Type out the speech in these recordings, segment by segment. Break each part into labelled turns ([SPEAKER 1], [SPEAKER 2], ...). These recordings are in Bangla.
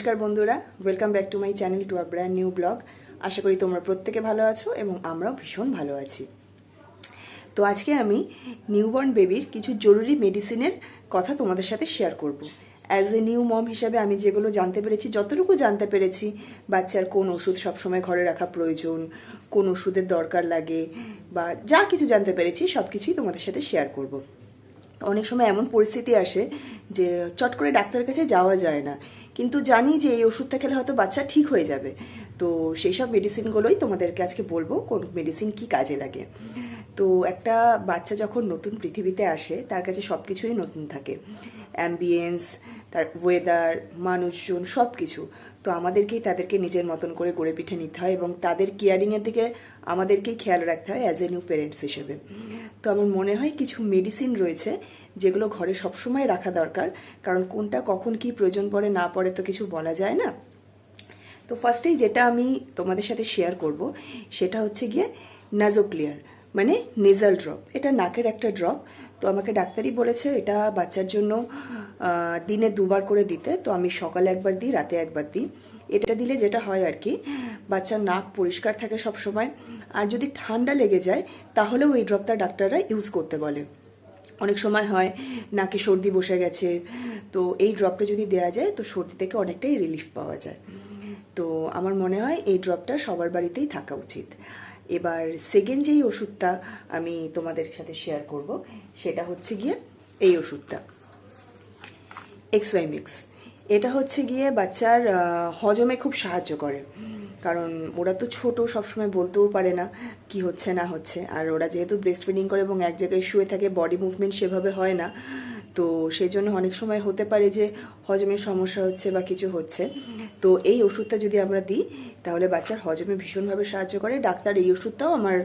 [SPEAKER 1] নমস্কার বন্ধুরা, welcome back to my channel to a brand new blog. আশা করি তোমরা প্রত্যেকে ভালো আছো এবং আমরাও ভীষণ ভালো আছি। তো আজকে আমি নিউবর্ন বেবির কিছু জরুরি মেডিসিনের কথা তোমাদের সাথে শেয়ার করব। অ্যাজ এ নিউ মম হিসাবে আমি যেগুলো জানতে পেরেছি, যতটুকু জানতে পেরেছি, বাচ্চার কোন ওষুধ সবসময় ঘরে রাখা প্রয়োজন, কোন ওষুধের দরকার লাগে, বা যা কিছু জানতে পেরেছি সব কিছুই তোমাদের সাথে শেয়ার করব। অনেক সময় এমন পরিস্থিতি আসে যে চট করে ডাক্তারের কাছে যাওয়া যায় না, কিন্তু জানি যে এই ওষুধটা খেলে হয়তো বাচ্চা ঠিক হয়ে যাবে। তো সেই সব মেডিসিনগুলোই তোমাদেরকে আজকে বলবো কোন মেডিসিন কি কাজে লাগে। তো একটা বাচ্চা যখন নতুন পৃথিবীতে আসে তার কাছে সব কিছুই নতুন থাকে, অ্যাম্বিয়েন্স, তার ওয়েদার, মানুষজন, সব কিছু। তো আমাদেরকেই তাদেরকে নিজের মতন করে গড়ে পিঠে নিতে হয় এবং তাদের কেয়ারিংয়ের দিকে আমাদেরকেই খেয়াল রাখতে হয় অ্যাজ এ নিউ প্যারেন্টস হিসেবে। তো আমার মনে হয় কিছু মেডিসিন রয়েছে যেগুলো ঘরে সবসময় রাখা দরকার, কারণ কোনটা কখন কি প্রয়োজন পড়ে না পড়ে তো কিছু বলা যায় না। তো ফার্স্টেই যেটা আমি তোমাদের সাথে শেয়ার করব সেটা হচ্ছে গিয়ে নাজোক্লিয়ার, মানে নেজাল ড্রপ। এটা নাকের একটা ড্রপ। তো আমাকে ডাক্তারই বলেছে এটা বাচ্চার জন্য দিনে 2বার করে দিতে। তো আমি সকালে একবার দিই, রাতে একবার দিই। এটা দিলে যেটা হয় আর কি, বাচ্চার নাক পরিষ্কার থাকে সব সময়। আর যদি ঠান্ডা লেগে যায় তাহলেও এই ড্রপটা ডাক্তাররা ইউজ করতে বলে। অনেক সময় হয় নাকে সর্দি বসে গেছে, তো এই ড্রপটা যদি দেওয়া যায় তো সর্দি থেকে অনেকটাই রিলিফ পাওয়া যায়। তো আমার মনে হয় এই ড্রপটা সবার বাড়িতেই থাকা উচিত। এবার সেকেন্ড যেই ওষুধটা আমি তোমাদের সাথে শেয়ার করব সেটা হচ্ছে গিয়ে এই ওষুধটা এক্সওয়াই মিক্স। এটা হচ্ছে গিয়ে বাচ্চার হজমে খুব সাহায্য করে, কারণ ওরা তো ছোট, সবসময় বলতেও পারে না কি হচ্ছে না হচ্ছে। আর ওরা যেহেতু ব্রেস্ট ফিডিং করে এবং এক জায়গায় শুয়ে থাকে, বডি মুভমেন্ট সেভাবে হয় না, তো সেই জন্য অনেক সময় হতে পারে যে হজমের সমস্যা হচ্ছে বা কিছু হচ্ছে। তো এই ওষুধটা যদি আমরা দিই তাহলে বাচ্চার হজমে ভীষণভাবে সাহায্য করে। ডাক্তার এই ওষুধটাও আমার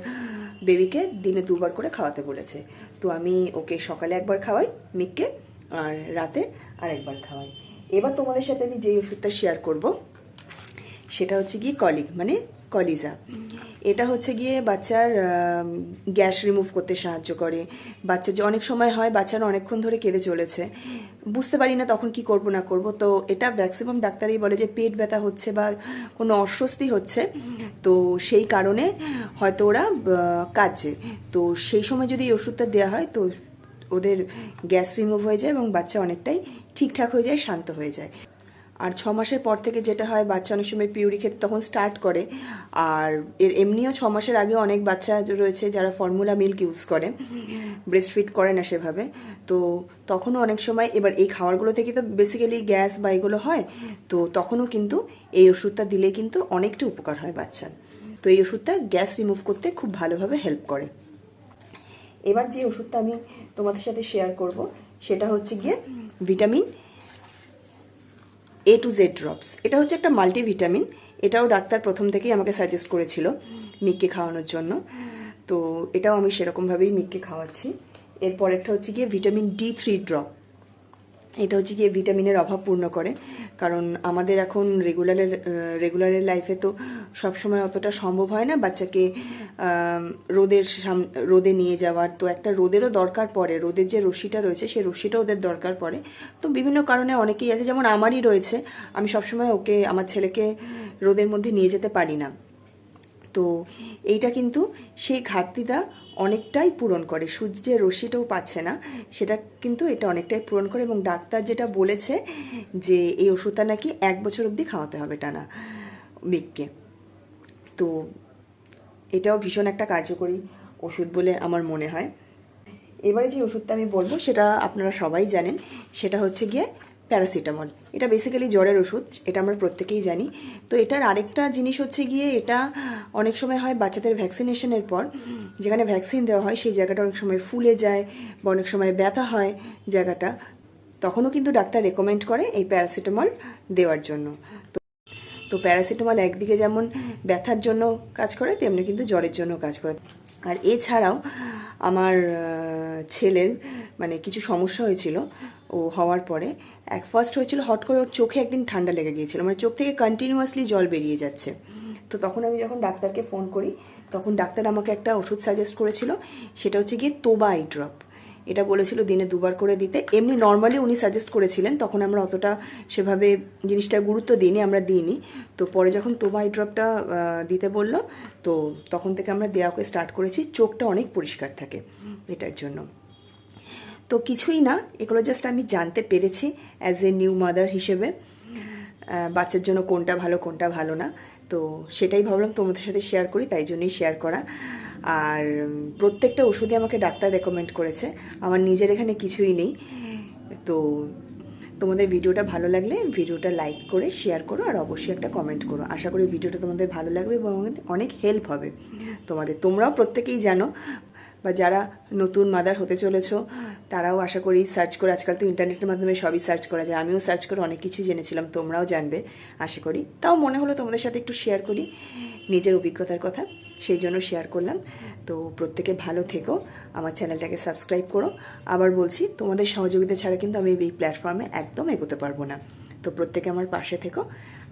[SPEAKER 1] বেবিকে দিনে 2বার করে খাওয়াতে বলেছে। তো আমি ওকে সকালে একবার খাওয়াই মিককে, আর রাতে আরেকবার খাওয়াই। এবার তোমাদের সাথে আমি যেই ওষুধটা শেয়ার করব সেটা হচ্ছে গিয়ে কলিগ, মানে কলিজা। এটা হচ্ছে গিয়ে বাচ্চার গ্যাস রিমুভ করতে সাহায্য করে। বাচ্চা যে অনেক সময় হয় বাচ্চারা অনেকক্ষণ ধরে কেঁদে চলেছে, বুঝতে পারি না তখন কি করব না করব। তো এটা ম্যাক্সিমাম ডাক্তারই বলে যে পেট ব্যথা হচ্ছে বা কোনো অস্বস্তি হচ্ছে, তো সেই কারণে হয়তো ওরা কাঁদছে। তো সেই সময় যদি এই ওষুধটা দেওয়া হয় তো ওদের গ্যাস রিমুভ হয়ে যায় এবং বাচ্চা অনেকটাই ঠিকঠাক হয়ে যায়, শান্ত হয়ে যায়। আর 6 মাসের পর থেকে যেটা হয়, বাচ্চা অনেক সময় পিউরি খেতে তখন স্টার্ট করে। আর এমনিও 6 মাসের আগে অনেক বাচ্চা রয়েছে যারা ফর্মুলা মিল্ক ইউজ করে, ব্রেস্ট ফিড করে না সেভাবে। তো তখনও অনেক সময়, এবার এই খাবারগুলো থেকে তো বেসিক্যালি গ্যাস বা এগুলো হয়, তো তখনও কিন্তু এই ওষুধটা দিলে কিন্তু অনেকটা উপকার হয় বাচ্চার। তো এই ওষুধটা গ্যাস রিমুভ করতে খুব ভালোভাবে হেল্প করে। এবার যে ওষুধটা আমি তোমাদের সাথে শেয়ার করব সেটা হচ্ছে গিয়ে vitamin A to Z drops. এটা হচ্ছে একটা মাল্টিভিটামিন। এটাও ডাক্তার প্রথম থেকেই আমাকে সাজেস্ট করেছিল মিককে খাওয়ানোর জন্য। তো এটাও আমি সেরকমভাবেই মিককে খাওয়াচ্ছি। এরপর একটা হচ্ছে গিয়ে ভিটামিন D3 ড্রপ। এটা হচ্ছে গিয়ে ভিটামিনের অভাব পূর্ণ করে, কারণ আমাদের এখন রেগুলারের লাইফে তো সবসময় অতটা সম্ভব হয় না বাচ্চাকে রোদে নিয়ে যাওয়ার। তো একটা রোদেরও দরকার পড়ে, রোদের যে রশ্মিটা রয়েছে সেই রশ্মিটা ওদের দরকার পড়ে। তো বিভিন্ন কারণে অনেকেই আছে, যেমন আমারই রয়েছে, আমি সবসময় ওকে, আমার ছেলেকে রোদের মধ্যে নিয়ে যেতে পারি না। তো এইটা কিন্তু সেই ঘাটতিটা অনেকটাই পূরণ করে, সূর্যের রশ্মিটাও পাচ্ছে না, সেটা কিন্তু এটা অনেকটাই পূরণ করে। এবং ডাক্তার যেটা বলেছে যে এই ওষুধটা নাকি 1 বছর অবধি খাওয়াতে হবে টানা মিককে। তো এটাও ভীষণ একটা কার্যকরী ওষুধ বলে আমার মনে হয়। এবারে যে ওষুধটা আমি বলবো সেটা আপনারা সবাই জানেন, সেটা হচ্ছে গিয়ে প্যারাসিটামল। এটা বেসিক্যালি জ্বরের ওষুধ, এটা আমরা প্রত্যেকেই জানি। তো এটার আরেকটা জিনিস হচ্ছে গিয়ে, এটা অনেক সময় হয় বাচ্চাদের ভ্যাকসিনেশনের পর যেখানে ভ্যাকসিন দেওয়া হয় সেই জায়গাটা অনেক সময় ফুলে যায় বা অনেক সময় ব্যথা হয় জায়গাটা, তখনও কিন্তু ডাক্তার রেকমেন্ড করে এই প্যারাসিটামল দেওয়ার জন্য। তো প্যারাসিটামল একদিকে যেমন ব্যথার জন্য কাজ করে, তেমনি কিন্তু জ্বরের জন্য কাজ করে। আর এছাড়াও আমার ছেলের মানে কিছু সমস্যা হয়েছিল ও হওয়ার পরে। ফার্স্ট হয়েছিল হট করে ওর চোখে একদিন ঠান্ডা লেগে গিয়েছিল, মানে চোখ থেকে কন্টিনিউয়াসলি জল বেরিয়ে যাচ্ছে। তো তখন আমি যখন ডাক্তারকে ফোন করি তখন ডাক্তার আমাকে একটা ওষুধ সাজেস্ট করেছিল, সেটা হচ্ছে গিয়ে তোবা আই ড্রপ। এটা বলেছিল দিনে 2 বার করে দিতে। এমনি নর্মালি উনি সাজেস্ট করেছিলেন, তখন আমরা অতটা সেভাবে জিনিসটা গুরুত্ব দিইনি, আমরা দিইনি। তো পরে যখন তোবা আই ড্রপটা দিতে বলল, তো তখন থেকে আমরা দেওয়াকে স্টার্ট করেছি। চোখটা অনেক পরিষ্কার থাকে এটার জন্য। তো কিছুই না, এগুলো জাস্ট আমি জানতে পেরেছি অ্যাজ এ নিউ মাদার হিসেবে বাচ্চার জন্য কোনটা ভালো কোনটা ভালো না। তো সেটাই ভাবলাম তোমাদের সাথে শেয়ার করি, তাই জন্যই শেয়ার করা। আর প্রত্যেকটা ওষুধই আমাকে ডাক্তার রেকমেন্ড করেছে, আমার নিজের এখানে কিছুই নেই। তো তোমাদের ভিডিওটা ভালো লাগলে ভিডিওটা লাইক করে শেয়ার করো, আর অবশ্যই একটা কমেন্ট করো। আশা করি ভিডিওটা তোমাদের ভালো লাগবে এবং অনেক হেল্প হবে তোমাদের। তোমরাও প্রত্যেকেই জানো, বা যারা নতুন মাদার হতে চলেছো তারাও আশা করি সার্চ করে, আজকাল তো ইন্টারনেটের মাধ্যমে সবই সার্চ করা যায়, আমিও সার্চ করে অনেক কিছুই জেনেছিলাম, তোমরাও জানবে আশা করি। তাও মনে হলো তোমাদের সাথে একটু শেয়ার করি নিজের অভিজ্ঞতার কথা, সেই জন্য শেয়ার করলাম। তো প্রত্যেকে ভালো থেকো, আমার চ্যানেলটাকে সাবস্ক্রাইব করো। আবার বলছি, তোমাদের সহযোগিতা ছাড়া কিন্তু আমি এই প্ল্যাটফর্মে একদম এগোতে পারবো না। তো প্রত্যেকে আমার পাশে থেকো।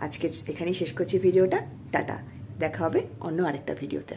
[SPEAKER 1] আজকে এখানেই শেষ করছি ভিডিওটা। টাটা, দেখা হবে অন্য আরেকটা ভিডিওতে।